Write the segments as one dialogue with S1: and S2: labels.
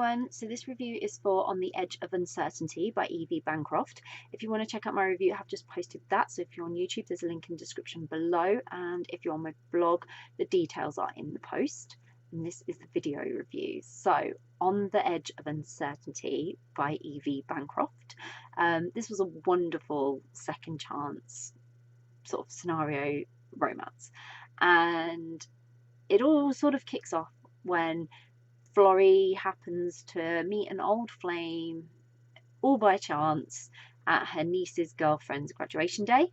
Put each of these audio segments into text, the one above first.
S1: everyone, so this review is for On the Edge of Uncertainty by Evie Bancroft. If you want to check out my review, I have just posted that, so if you're on YouTube there's a link in the description below, and if you're on my blog the details are in the post. And this is the video review. So On the Edge of Uncertainty by Evie Bancroft. This was a wonderful second chance sort of scenario romance, and it all sort of kicks off when Florrie happens to meet an old flame all by chance at her niece's girlfriend's graduation day,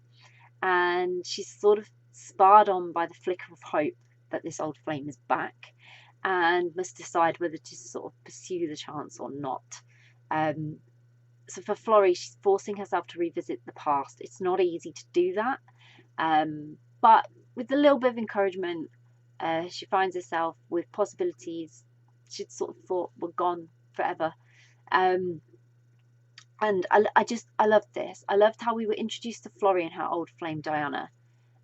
S1: and she's sort of spurred on by the flicker of hope that this old flame is back and must decide whether to sort of pursue the chance or not. So for Florrie, she's forcing herself to revisit the past. It's not easy to do that, but with a little bit of encouragement, she finds herself with possibilities she'd sort of thought were gone forever. And I loved this. I loved how we were introduced to Florrie and her old flame Diana,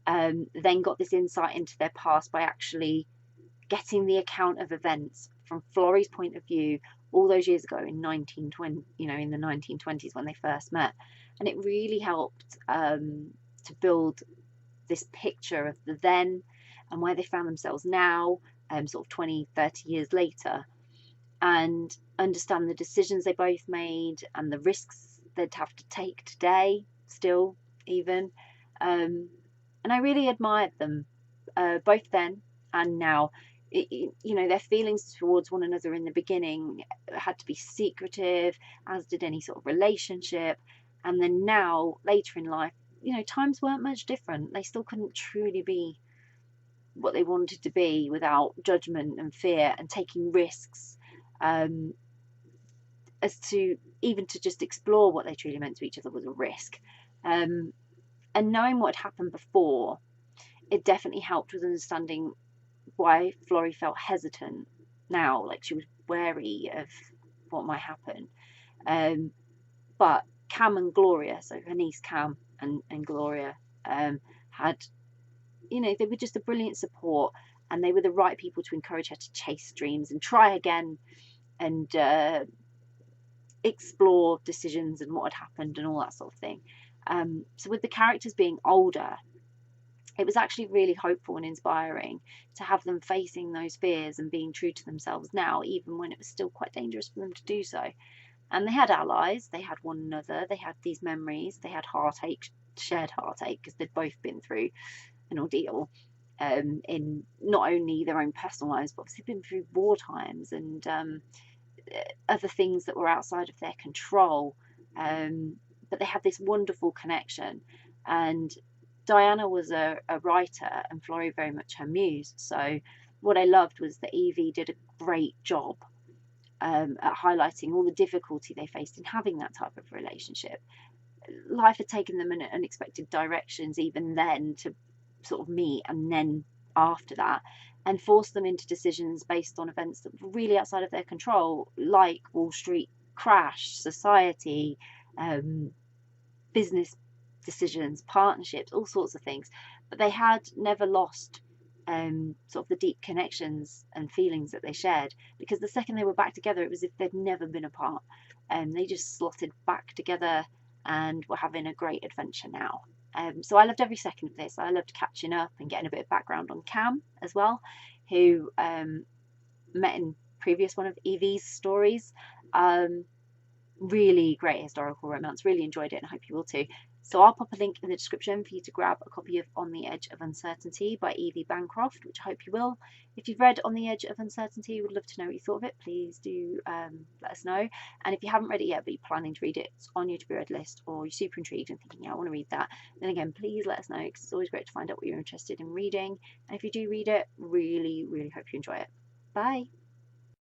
S1: then got this insight into their past by actually getting the account of events from Florrie's point of view all those years ago in 1920, in the 1920s when they first met. And it really helped to build this picture of the then and where they found themselves now, sort of 20, 30 years later, and understand the decisions they both made and the risks they'd have to take today, still, even. And I really admired them, both then and now. Their feelings towards one another in the beginning had to be secretive, as did any sort of relationship. And then now, later in life, times weren't much different. They still couldn't truly be what they wanted to be without judgment and fear and taking risks, as to even to just explore what they truly meant to each other was a risk. And knowing what had happened before, it definitely helped with understanding why Florrie felt hesitant now, like she was wary of what might happen. But Cam and Gloria, so her niece Cam and Gloria, had, they were just a brilliant support, and they were the right people to encourage her to chase dreams and try again and explore decisions and what had happened and all that sort of thing. So with the characters being older, it was actually really hopeful and inspiring to have them facing those fears and being true to themselves now, even when it was still quite dangerous for them to do so. And they had allies, they had one another, they had these memories, they had heartache, shared heartache, because they'd both been through an ordeal in not only their own personal lives, but obviously been through war times and other things that were outside of their control. But they had this wonderful connection, and Diana was a writer and Florrie very much her muse. So what I loved was that Evie did a great job at highlighting all the difficulty they faced in having that type of relationship. Life had taken them in unexpected directions even then to sort of meet, and then after that, and forced them into decisions based on events that were really outside of their control, like Wall Street crash, society, business decisions, partnerships, all sorts of things. But they had never lost sort of the deep connections and feelings that they shared, because the second they were back together, it was as if they'd never been apart, and they just slotted back together and were having a great adventure now. So I loved every second of this. I loved catching up and getting a bit of background on Cam as well, who met in previous one of Evie's stories. Really great historical romance, really enjoyed it, and I hope you will too. So I'll pop a link in the description for you to grab a copy of On the Edge of Uncertainty by Evie Bancroft, which I hope you will. If you've read On the Edge of Uncertainty, would love to know what you thought of it. Please do let us know. And if you haven't read it yet, but you're planning to read it, it's on your to be read list, or you're super intrigued and thinking, yeah, I want to read that, then again, please let us know, because it's always great to find out what you're interested in reading. And if you do read it, really, really hope you enjoy it. Bye.